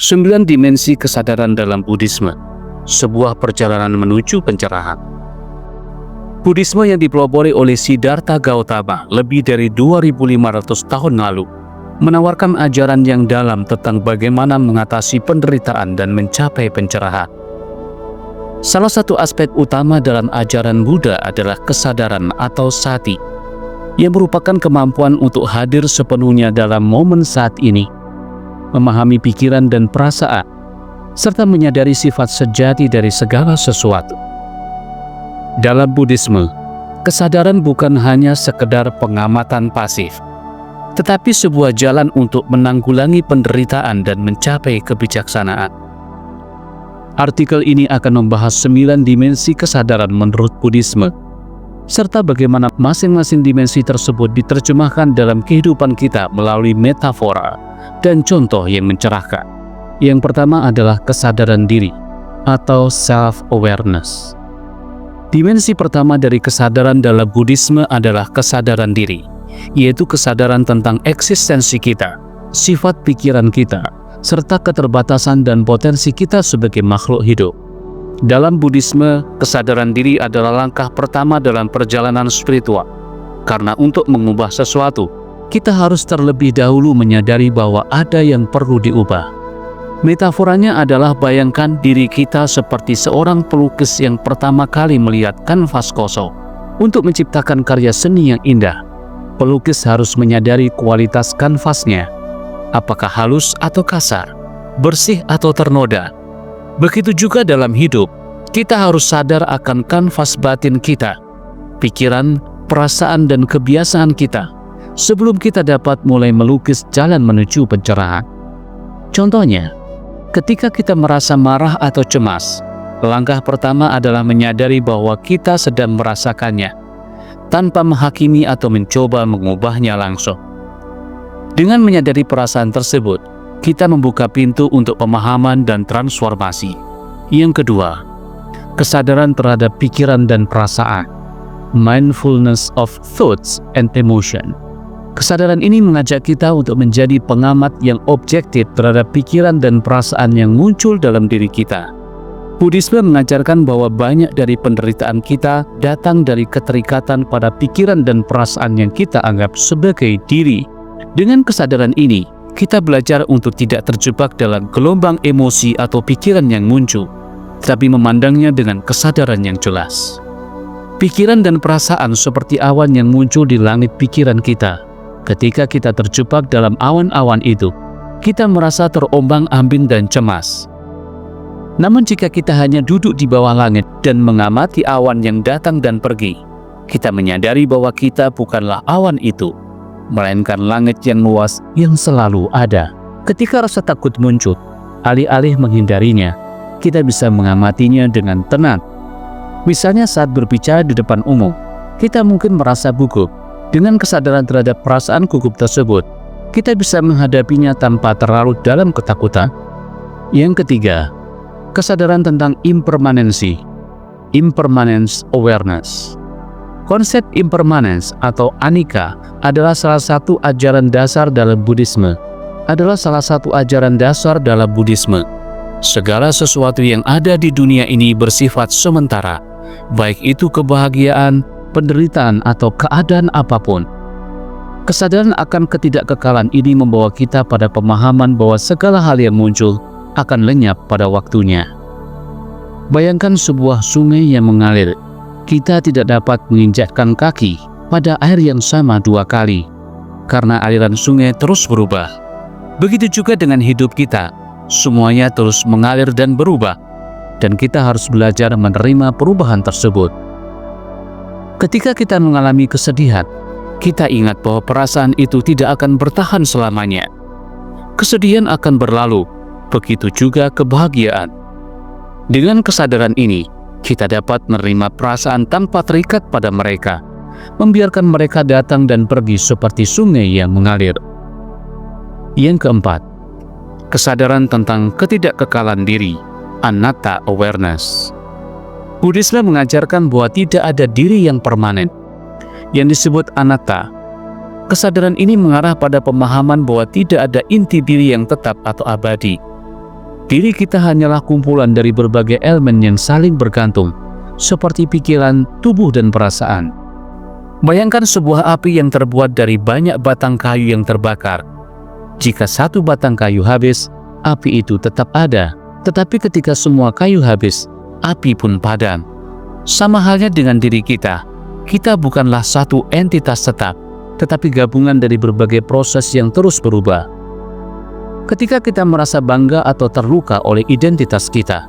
9 dimensi kesadaran dalam Buddhisme, sebuah perjalanan menuju pencerahan. Buddhisme yang dipelopori oleh Siddhartha Gautama lebih dari 2500 tahun lalu menawarkan ajaran yang dalam tentang bagaimana mengatasi penderitaan dan mencapai pencerahan. Salah satu aspek utama dalam ajaran Buddha adalah kesadaran atau sati, yang merupakan kemampuan untuk hadir sepenuhnya dalam momen saat ini, memahami pikiran dan perasaan, serta menyadari sifat sejati dari segala sesuatu. Dalam Buddhisme, kesadaran bukan hanya sekedar pengamatan pasif, tetapi sebuah jalan untuk menanggulangi penderitaan dan mencapai kebijaksanaan. Artikel ini akan membahas 9 dimensi kesadaran menurut Buddhisme, serta bagaimana masing-masing dimensi tersebut diterjemahkan dalam kehidupan kita melalui metafora dan contoh yang mencerahkan. Yang pertama adalah kesadaran diri atau self-awareness. Dimensi pertama dari kesadaran dalam Buddhisme adalah kesadaran diri, yaitu kesadaran tentang eksistensi kita, sifat pikiran kita, serta keterbatasan dan potensi kita sebagai makhluk hidup. Dalam Buddhisme, kesadaran diri adalah langkah pertama dalam perjalanan spiritual, karena untuk mengubah sesuatu, kita harus terlebih dahulu menyadari bahwa ada yang perlu diubah. Metaforanya adalah bayangkan diri kita seperti seorang pelukis yang pertama kali melihat kanvas kosong. Untuk menciptakan karya seni yang indah, pelukis harus menyadari kualitas kanvasnya, apakah halus atau kasar, bersih atau ternoda. Begitu juga dalam hidup, kita harus sadar akan kanvas batin kita, pikiran, perasaan, dan kebiasaan kita, sebelum kita dapat mulai melukis jalan menuju pencerahan. Contohnya, ketika kita merasa marah atau cemas, langkah pertama adalah menyadari bahwa kita sedang merasakannya, tanpa menghakimi atau mencoba mengubahnya langsung. Dengan menyadari perasaan tersebut, kita membuka pintu untuk pemahaman dan transformasi. Yang kedua, kesadaran terhadap pikiran dan perasaan, mindfulness of thoughts and emotion. Kesadaran ini mengajak kita untuk menjadi pengamat yang objektif terhadap pikiran dan perasaan yang muncul dalam diri kita. Buddhisme mengajarkan bahwa banyak dari penderitaan kita datang dari keterikatan pada pikiran dan perasaan yang kita anggap sebagai diri. Dengan kesadaran ini, kita belajar untuk tidak terjebak dalam gelombang emosi atau pikiran yang muncul, tapi memandangnya dengan kesadaran yang jelas. Pikiran dan perasaan seperti awan yang muncul di langit pikiran kita. Ketika kita terjebak dalam awan-awan itu, kita merasa terombang-ambing dan cemas. Namun jika kita hanya duduk di bawah langit dan mengamati awan yang datang dan pergi, kita menyadari bahwa kita bukanlah awan itu, melainkan langit yang luas yang selalu ada. Ketika rasa takut muncul, alih-alih menghindarinya, kita bisa mengamatinya dengan tenang. Misalnya saat berbicara di depan umum, kita mungkin merasa gugup. Dengan kesadaran terhadap perasaan gugup tersebut, kita bisa menghadapinya tanpa terlarut dalam ketakutan. Yang ketiga, kesadaran tentang impermanensi, impermanence awareness. Konsep impermanence atau anicca adalah salah satu ajaran dasar dalam Buddhisme. Segala sesuatu yang ada di dunia ini bersifat sementara, baik itu kebahagiaan, penderitaan, atau keadaan apapun. Kesadaran akan ketidakkekalan ini membawa kita pada pemahaman bahwa segala hal yang muncul akan lenyap pada waktunya. Bayangkan sebuah sungai yang mengalir. Kita tidak dapat menginjakkan kaki pada air yang sama 2 kali, karena aliran sungai terus berubah. Begitu juga dengan hidup kita, semuanya terus mengalir dan berubah, dan kita harus belajar menerima perubahan tersebut. Ketika kita mengalami kesedihan, kita ingat bahwa perasaan itu tidak akan bertahan selamanya. Kesedihan akan berlalu, begitu juga kebahagiaan. Dengan kesadaran ini, kita dapat menerima perasaan tanpa terikat pada mereka, membiarkan mereka datang dan pergi seperti sungai yang mengalir. Yang keempat, kesadaran tentang ketidakkekalan diri, anatta awareness. Buddhisme mengajarkan bahwa tidak ada diri yang permanen, yang disebut anatta. Kesadaran ini mengarah pada pemahaman bahwa tidak ada inti diri yang tetap atau abadi. Diri kita hanyalah kumpulan dari berbagai elemen yang saling bergantung, seperti pikiran, tubuh, dan perasaan. Bayangkan sebuah api yang terbuat dari banyak batang kayu yang terbakar. Jika satu batang kayu habis, api itu tetap ada. Tetapi ketika semua kayu habis, api pun padam. Sama halnya dengan diri kita. Kita bukanlah satu entitas tetap, tetapi gabungan dari berbagai proses yang terus berubah. Ketika kita merasa bangga atau terluka oleh identitas kita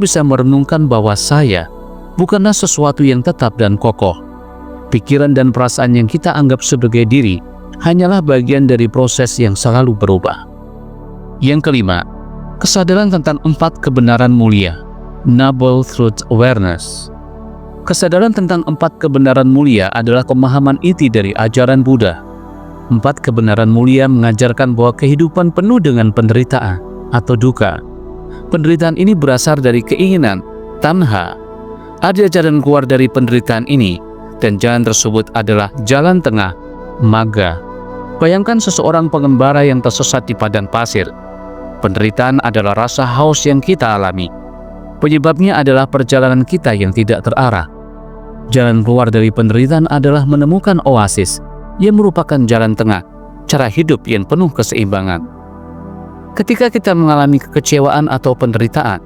bisa merenungkan bahwa saya bukanlah sesuatu yang tetap dan kokoh. Pikiran dan perasaan yang kita anggap sebagai diri hanyalah bagian dari proses yang selalu berubah. Yang kelima, kesadaran tentang 4 kebenaran mulia, Noble Truth Awareness. Kesadaran tentang 4 kebenaran mulia adalah pemahaman inti dari ajaran Buddha. 4 kebenaran mulia mengajarkan bahwa kehidupan penuh dengan penderitaan atau duka. Penderitaan ini berasal dari keinginan, tanha. Ada jalan keluar dari penderitaan ini, dan jalan tersebut adalah jalan tengah, magga. Bayangkan seseorang pengembara yang tersesat di padang pasir. Penderitaan adalah rasa haus yang kita alami. Penyebabnya adalah perjalanan kita yang tidak terarah. Jalan keluar dari penderitaan adalah menemukan oasis, yang merupakan jalan tengah, cara hidup yang penuh keseimbangan. Ketika kita mengalami kekecewaan atau penderitaan,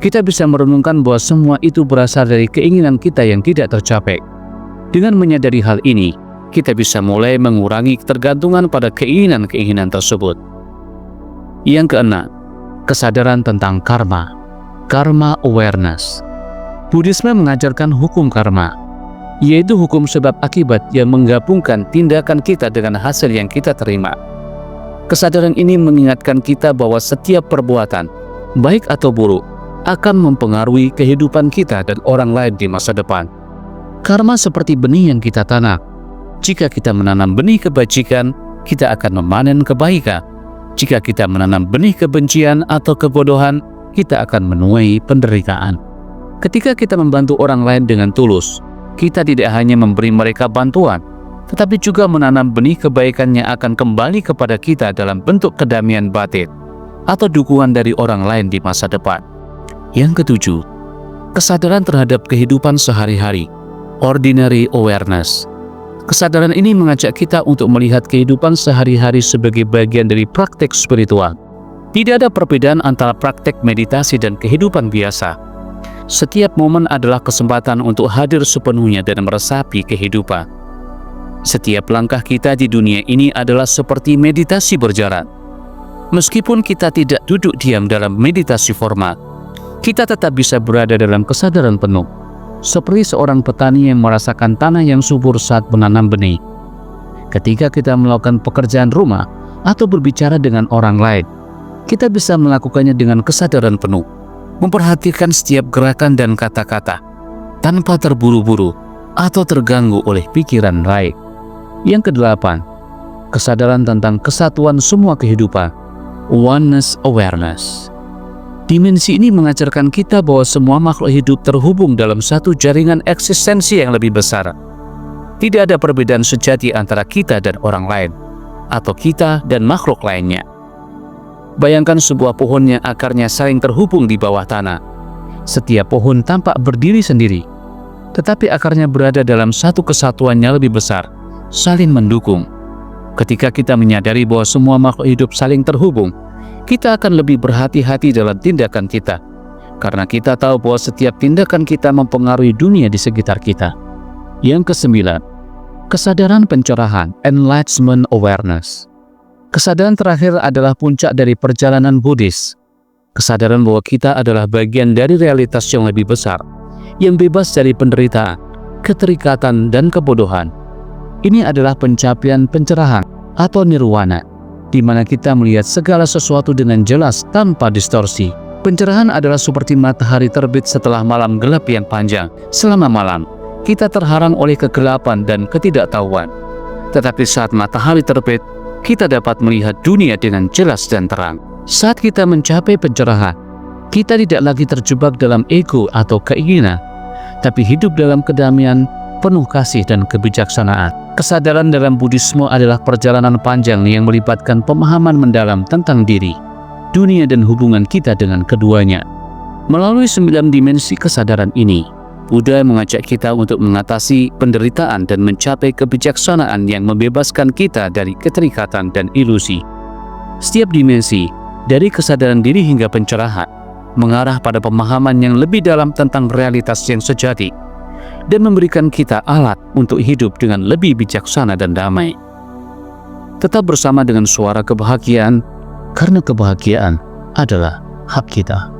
kita bisa merenungkan bahwa semua itu berasal dari keinginan kita yang tidak tercapai. Dengan menyadari hal ini, kita bisa mulai mengurangi ketergantungan pada keinginan-keinginan tersebut. Yang keenam, kesadaran tentang karma, Karma Awareness. Buddhisme mengajarkan hukum karma, yaitu hukum sebab akibat yang menggabungkan tindakan kita dengan hasil yang kita terima. Kesadaran ini mengingatkan kita bahwa setiap perbuatan, baik atau buruk, akan mempengaruhi kehidupan kita dan orang lain di masa depan. Karma seperti benih yang kita tanam. Jika kita menanam benih kebajikan, kita akan memanen kebaikan. Jika kita menanam benih kebencian atau kebodohan, kita akan menuai penderitaan. Ketika kita membantu orang lain dengan tulus, kita tidak hanya memberi mereka bantuan, tetapi juga menanam benih kebaikan yang akan kembali kepada kita dalam bentuk kedamaian batin atau dukungan dari orang lain di masa depan. Yang ketujuh, kesadaran terhadap kehidupan sehari-hari, Ordinary Awareness. Kesadaran ini mengajak kita untuk melihat kehidupan sehari-hari sebagai bagian dari praktek spiritual. Tidak ada perbedaan antara praktek meditasi dan kehidupan biasa. Setiap momen adalah kesempatan untuk hadir sepenuhnya dan meresapi kehidupan. Setiap langkah kita di dunia ini adalah seperti meditasi berjalan. Meskipun kita tidak duduk diam dalam meditasi formal, kita tetap bisa berada dalam kesadaran penuh, seperti seorang petani yang merasakan tanah yang subur saat menanam benih. Ketika kita melakukan pekerjaan rumah atau berbicara dengan orang lain, kita bisa melakukannya dengan kesadaran penuh, memperhatikan setiap gerakan dan kata-kata, tanpa terburu-buru atau terganggu oleh pikiran lain. Yang kedelapan, kesadaran tentang kesatuan semua kehidupan, Oneness Awareness. Dimensi ini mengajarkan kita bahwa semua makhluk hidup terhubung dalam satu jaringan eksistensi yang lebih besar. Tidak ada perbedaan sejati antara kita dan orang lain, atau kita dan makhluk lainnya. Bayangkan sebuah pohon yang akarnya saling terhubung di bawah tanah. Setiap pohon tampak berdiri sendiri, tetapi akarnya berada dalam satu kesatuan yang lebih besar, saling mendukung. Ketika kita menyadari bahwa semua makhluk hidup saling terhubung, kita akan lebih berhati-hati dalam tindakan kita, karena kita tahu bahwa setiap tindakan kita mempengaruhi dunia di sekitar kita. Yang kesembilan, kesadaran pencerahan, Enlightenment Awareness. Kesadaran terakhir adalah puncak dari perjalanan Buddhis. Kesadaran bahwa kita adalah bagian dari realitas yang lebih besar, yang bebas dari penderitaan, keterikatan, dan kebodohan. Ini adalah pencapaian pencerahan atau nirwana, di mana kita melihat segala sesuatu dengan jelas tanpa distorsi. Pencerahan adalah seperti matahari terbit setelah malam gelap yang panjang. Selama malam, kita terharang oleh kegelapan dan ketidaktahuan. Tetapi saat matahari terbit, kita dapat melihat dunia dengan jelas dan terang. Saat kita mencapai pencerahan, kita tidak lagi terjebak dalam ego atau keinginan, tapi hidup dalam kedamaian, penuh kasih dan kebijaksanaan. Kesadaran dalam Buddhisme adalah perjalanan panjang yang melibatkan pemahaman mendalam tentang diri, dunia dan hubungan kita dengan keduanya. Melalui 9 dimensi kesadaran ini, Buddha mengajak kita untuk mengatasi penderitaan dan mencapai kebijaksanaan yang membebaskan kita dari keterikatan dan ilusi. Setiap dimensi, dari kesadaran diri hingga pencerahan, mengarah pada pemahaman yang lebih dalam tentang realitas yang sejati dan memberikan kita alat untuk hidup dengan lebih bijaksana dan damai. Tetap bersama dengan suara kebahagiaan, karena kebahagiaan adalah hak kita.